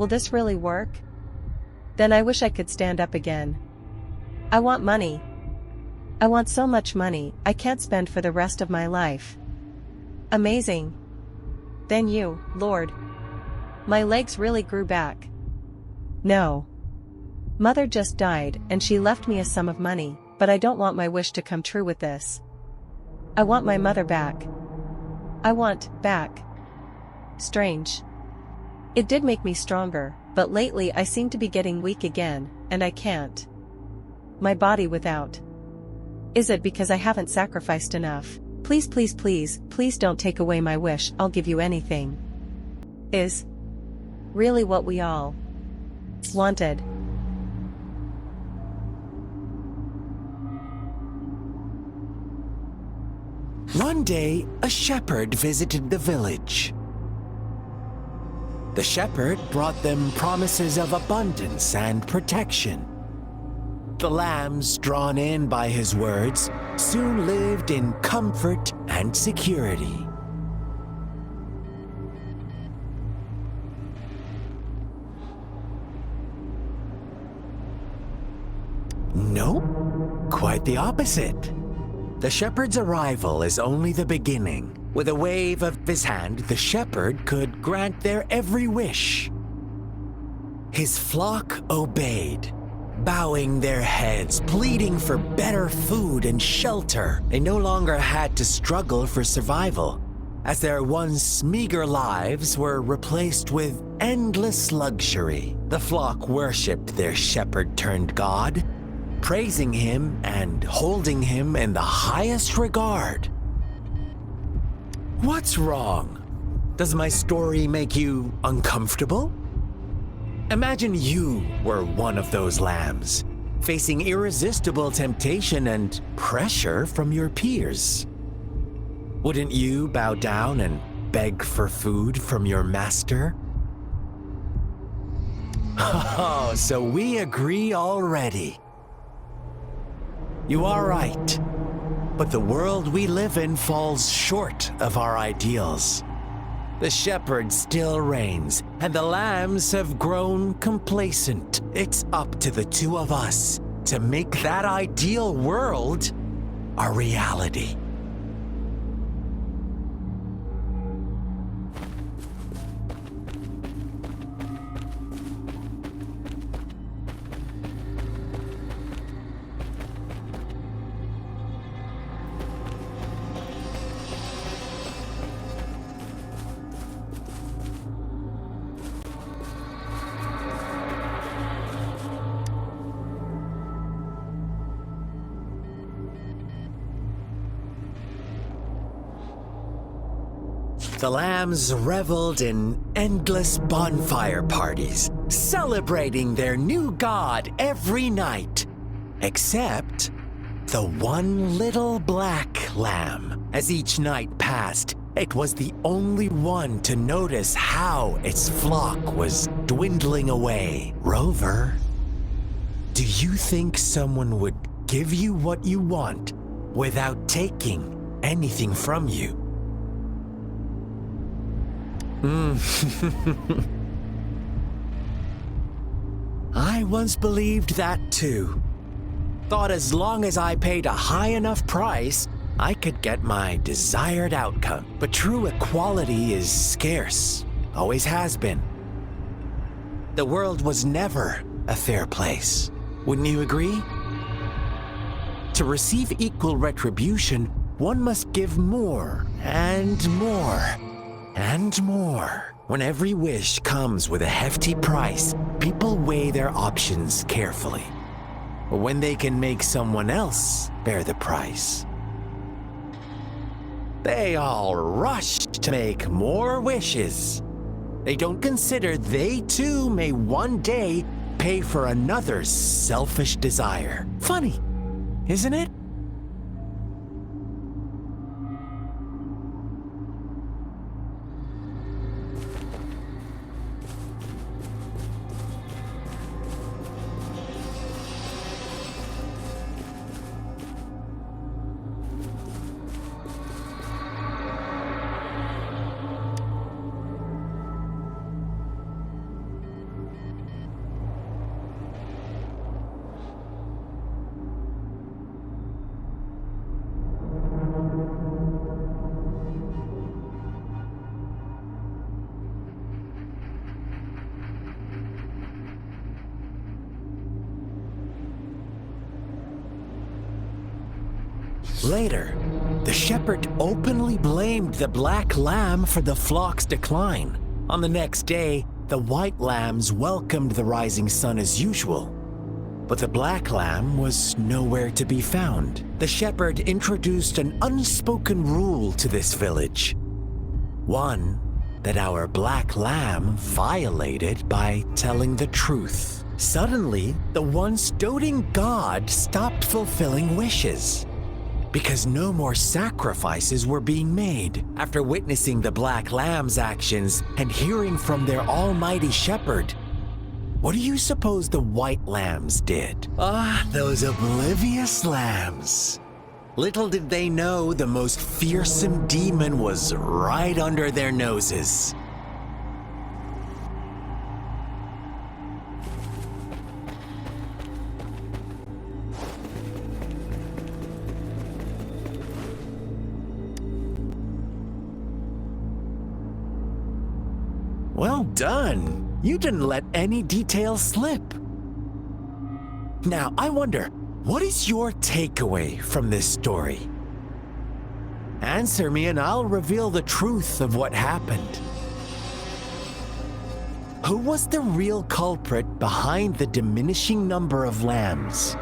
will this really work? Then I wish I could stand up again. I want money. I want so much money, I can't spend for the rest of my life. Amazing. Then you, Lord. My legs really grew back. No. Mother just died and she left me a sum of money, but I don't want my wish to come true with this. I want my mother back. I want, back. Strange. It did make me stronger, but lately I seem to be getting weak again, and I can't. My body without. Is it because I haven't sacrificed enough? Please, please, please, please don't take away my wish, I'll give you anything. Is really what we all wanted. One day, a shepherd visited the village. The shepherd brought them promises of abundance and protection. The lambs, drawn in by his words, soon lived in comfort and security. No, quite the opposite. The shepherd's arrival is only the beginning. With a wave of his hand, the shepherd could grant their every wish. His flock obeyed, bowing their heads, pleading for better food and shelter. They no longer had to struggle for survival, as their once meager lives were replaced with endless luxury. The flock worshipped their shepherd-turned-God, praising him and holding him in the highest regard. What's wrong? Does my story make you uncomfortable? Imagine you were one of those lambs, facing irresistible temptation and pressure from your peers. Wouldn't you bow down and beg for food from your master? Oh, so we agree already. You are right, but the world we live in falls short of our ideals. The shepherd still reigns, and the lambs have grown complacent. It's up to the two of us to make that ideal world a reality. The lambs reveled in endless bonfire parties, celebrating their new god every night, except the one little black lamb. As each night passed, it was the only one to notice how its flock was dwindling away. Rover, do you think someone would give you what you want without taking anything from you? I once believed that too. Thought as long as I paid a high enough price, I could get my desired outcome. But true equality is scarce, always has been. The world was never a fair place. Wouldn't you agree? To receive equal retribution, one must give more and more. And more. When every wish comes with a hefty price, people weigh their options carefully. But when they can make someone else bear the price, they all rush to make more wishes. They don't consider they too may one day pay for another's selfish desire. Funny, isn't it? Later, the shepherd openly blamed the black lamb for the flock's decline. On the next day, the white lambs welcomed the rising sun as usual. But the black lamb was nowhere to be found. The shepherd introduced an unspoken rule to this village. One that our black lamb violated by telling the truth. Suddenly, the once doting god stopped fulfilling wishes because no more sacrifices were being made. After witnessing the black lamb's actions and hearing from their almighty shepherd, what do you suppose the white lambs did? Those oblivious lambs. Little did they know the most fearsome demon was right under their noses. Well done. You didn't let any details slip. Now, I wonder, what is your takeaway from this story? Answer me and I'll reveal the truth of what happened. Who was the real culprit behind the diminishing number of lambs?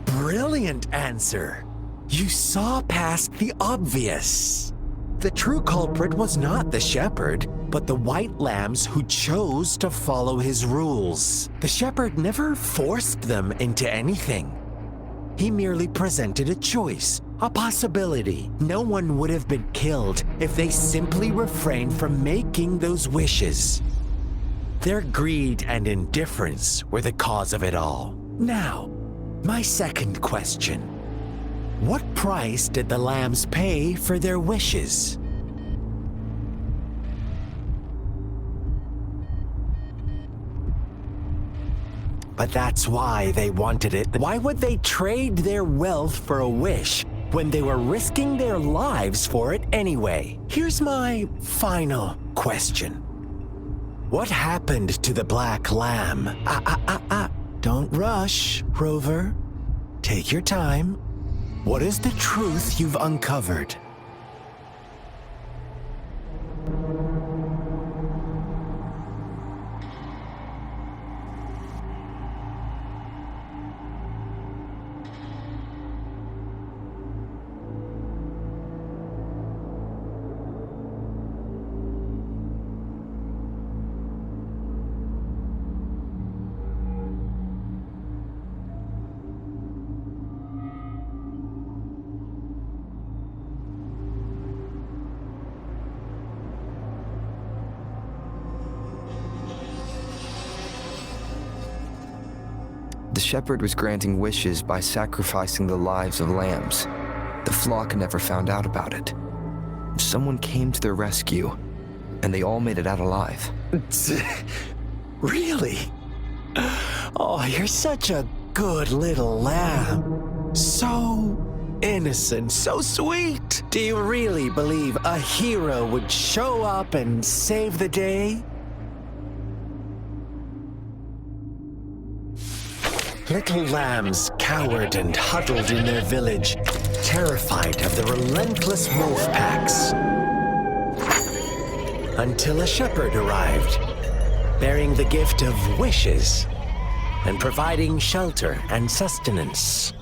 Brilliant answer. You saw past the obvious. The true culprit was not the shepherd, but the white lambs who chose to follow his rules. The shepherd never forced them into anything. He merely presented a choice, a possibility. No one would have been killed if they simply refrained from making those wishes. Their greed and indifference were the cause of it all. Now, my second question. What price did the lambs pay for their wishes? But that's why they wanted it. Why would they trade their wealth for a wish when they were risking their lives for it anyway? Here's my final question. What happened to the black lamb? Don't rush, Rover. Take your time. What is the truth you've uncovered? The shepherd was granting wishes by sacrificing the lives of lambs. The flock never found out about it. Someone came to their rescue, and they all made it out alive. Really? Oh, you're such a good little lamb. So innocent, so sweet. Do you really believe a hero would show up and save the day? Little lambs cowered and huddled in their village, terrified of the relentless wolf packs. Until a shepherd arrived, bearing the gift of wishes and providing shelter and sustenance.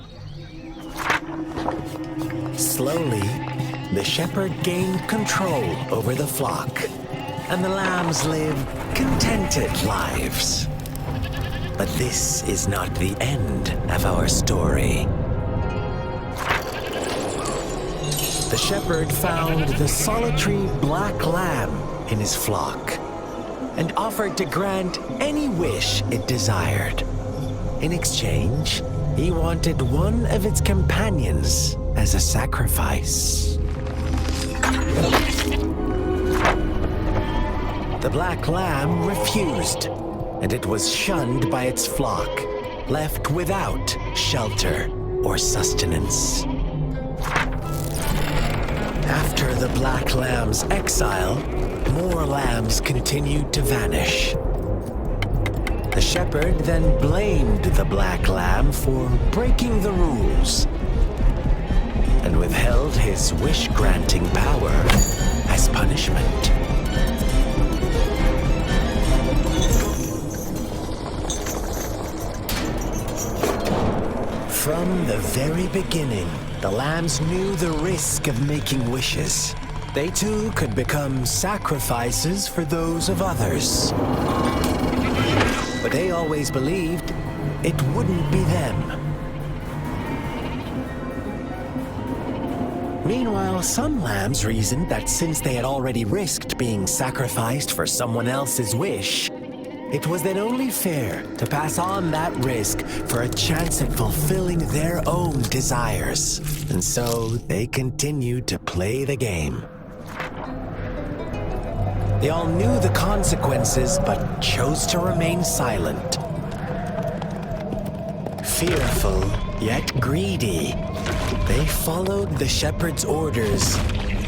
Slowly, the shepherd gained control over the flock, and the lambs lived contented lives. But this is not the end of our story. The shepherd found the solitary black lamb in his flock and offered to grant any wish it desired. In exchange, he wanted one of its companions as a sacrifice. The black lamb refused, and it was shunned by its flock, left without shelter or sustenance. After the black lamb's exile, more lambs continued to vanish. The shepherd then blamed the black lamb for breaking the rules and withheld his wish-granting power as punishment. From the very beginning, the lambs knew the risk of making wishes. They too could become sacrifices for those of others. But they always believed it wouldn't be them. Meanwhile, some lambs reasoned that since they had already risked being sacrificed for someone else's wish, it was then only fair to pass on that risk for a chance at fulfilling their own desires. And so they continued to play the game. They all knew the consequences, but chose to remain silent. Fearful, yet greedy, they followed the shepherd's orders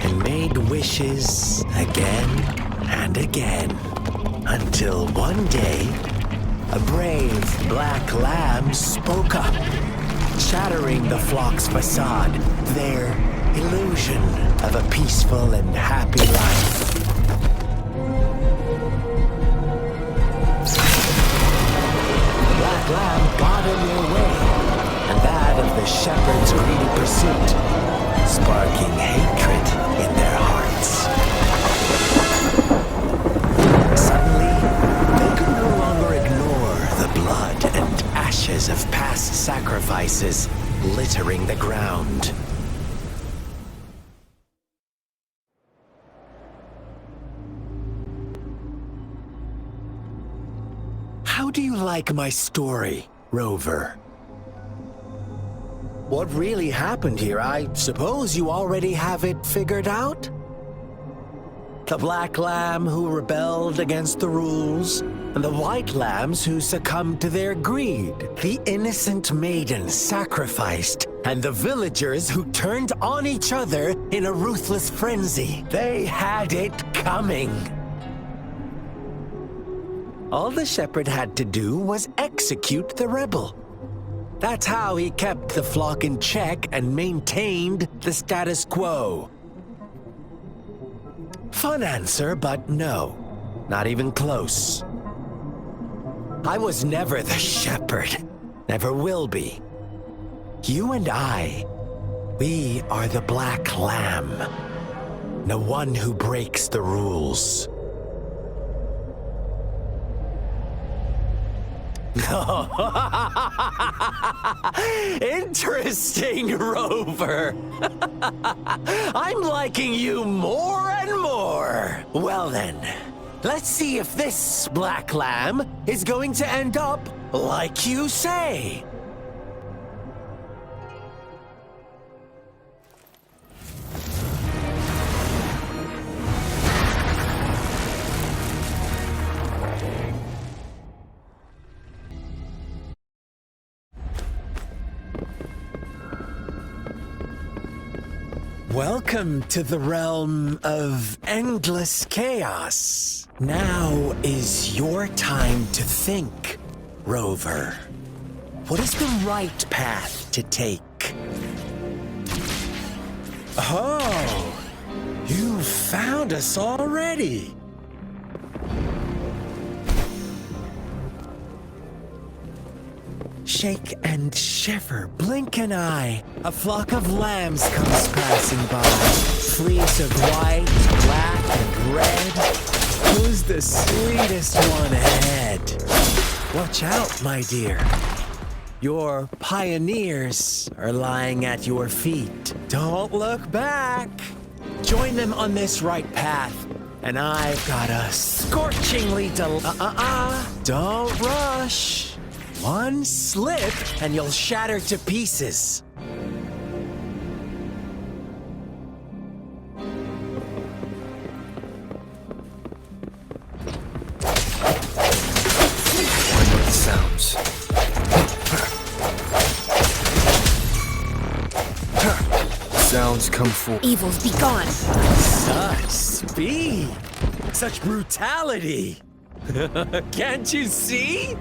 and made wishes again and again. Until one day, a brave black lamb spoke up, shattering the flock's facade, their illusion of a peaceful and happy life. The black lamb got in their way, and that of the shepherd's greedy pursuit, sparking hatred in their hearts. Suddenly, they could no longer ignore the blood and ashes of past sacrifices littering the ground. How do you like my story, Rover? What really happened here? I suppose you already have it figured out? The black lamb who rebelled against the rules, and the white lambs who succumbed to their greed. The innocent maiden sacrificed, and the villagers who turned on each other in a ruthless frenzy. They had it coming. All the shepherd had to do was execute the rebel. That's how he kept the flock in check and maintained the status quo. Fun answer, but no, not even close. I was never the shepherd, never will be. You and I, we are the black lamb, the one who breaks the rules. Interesting, Rover. I'm liking you more and more. Well then, let's see if this black lamb is going to end up like you say. Welcome to the realm of endless chaos. Now is your time to think, Rover. What is the right path to take? Oh, you found us already. Shake and shiver, blink an eye. A flock of lambs comes passing by. Fleece of white, black, and red. Who's the sweetest one ahead? Watch out, my dear. Your pioneers are lying at your feet. Don't look back. Join them on this right path, and I've got a scorchingly Don't rush. One slip, and you'll shatter to pieces. Find what the sounds. Sounds come forth. Evils be gone. Such speed! Such brutality! Can't you see?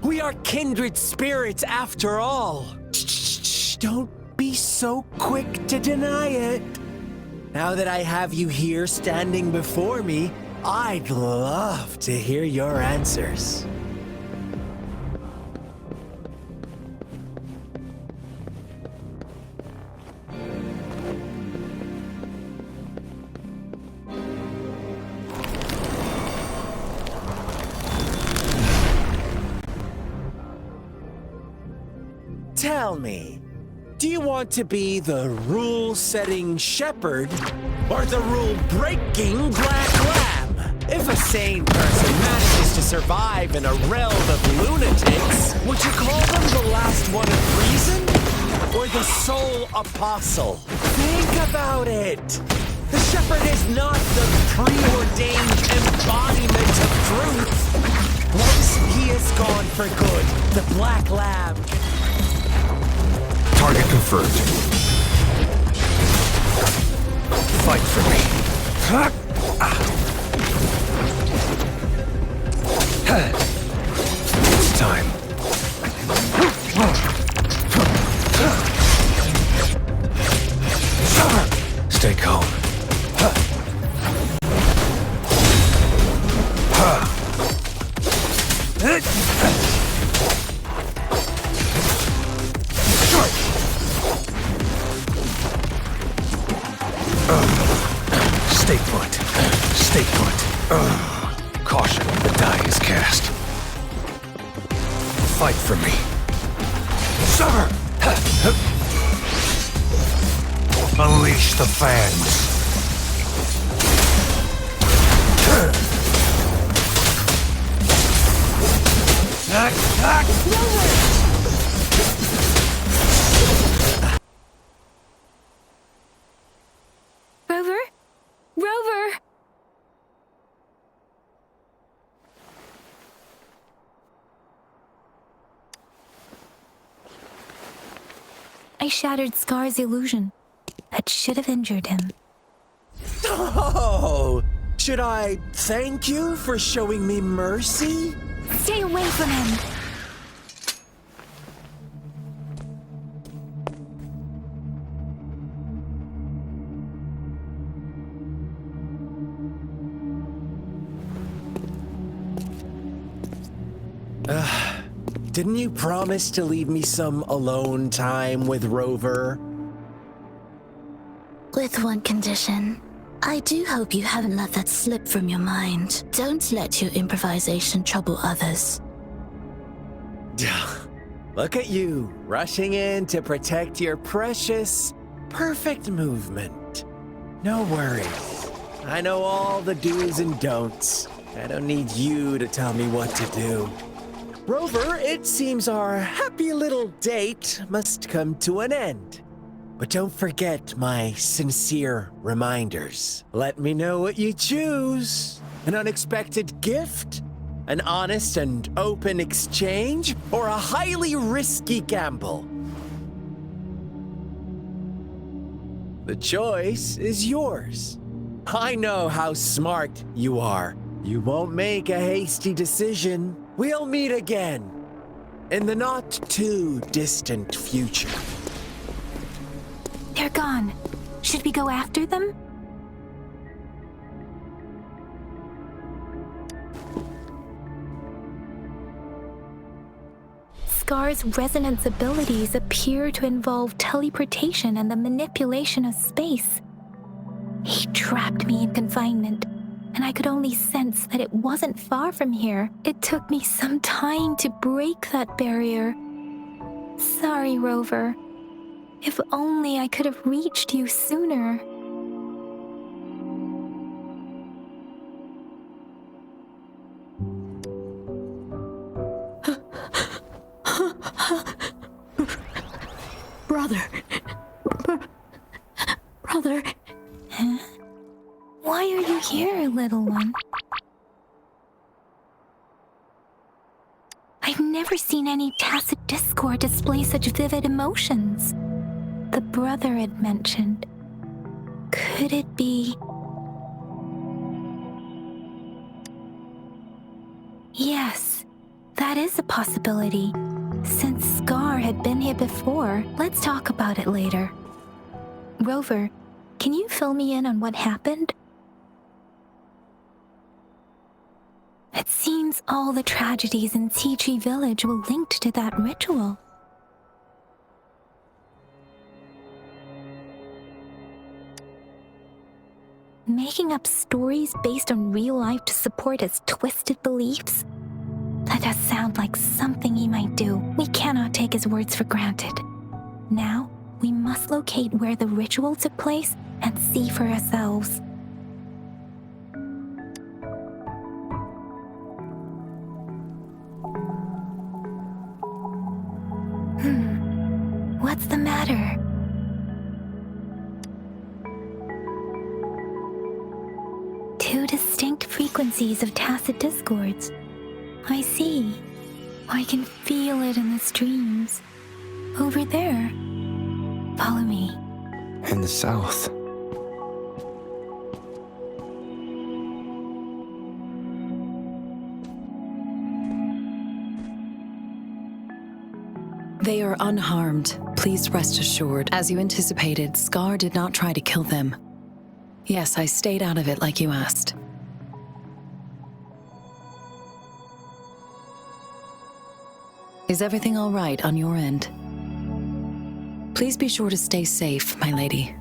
We are kindred spirits after all. Shh, don't be so quick to deny it. Now that I have you here standing before me, I'd love to hear your answers. Tell me, do you want to be the rule-setting shepherd or the rule-breaking black lamb? If a sane person manages to survive in a realm of lunatics, would you call them the last one of reason or the sole apostle? Think about it. The shepherd is not the preordained embodiment of truth. Once he is gone for good, the black lamb can... Target confirmed. Fight for me. It's time. Stay calm. Stay put. Stay put. Caution, the die is cast. Fight for me. Summer! Unleash the fans. Rover? Rover! I shattered Scar's illusion. That should have injured him. Oh! Should I thank you for showing me mercy? Stay away from him! Didn't you promise to leave me some alone time with Rover? With one condition. I do hope you haven't let that slip from your mind. Don't let your improvisation trouble others. Look at you, rushing in to protect your precious, perfect movement. No worries. I know all the do's and don'ts. I don't need you to tell me what to do. Rover, it seems our happy little date must come to an end. But don't forget my sincere reminders. Let me know what you choose. An unexpected gift? An honest and open exchange? Or a highly risky gamble? The choice is yours. I know how smart you are. You won't make a hasty decision. We'll meet again in the not-too-distant future. They're gone. Should we go after them? Scar's resonance abilities appear to involve teleportation and the manipulation of space. He trapped me in confinement, and I could only sense that it wasn't far from here. It took me some time to break that barrier. Sorry, Rover. If only I could have reached you sooner. Brother. Brother. Huh? Why are you here, little one? I've never seen any tacit discord display such vivid emotions. The brother had mentioned. Could it be... Yes, that That is a possibility. Since Scar had been here before, let's talk about it later. Rover, can you fill me in on what happened? It seems all the tragedies in Tea Tree Village were linked to that ritual. Making up stories based on real life to support his twisted beliefs? That does sound like something he might do. We cannot take his words for granted. Now, we must locate where the ritual took place and see for ourselves. What's the matter? Two distinct frequencies of tacit discords. I see. I can feel it in the streams. Over there. Follow me. In the south. They are unharmed. Please rest assured. As you anticipated, Scar did not try to kill them. Yes, I stayed out of it like you asked. Is everything all right on your end? Please be sure to stay safe, my lady.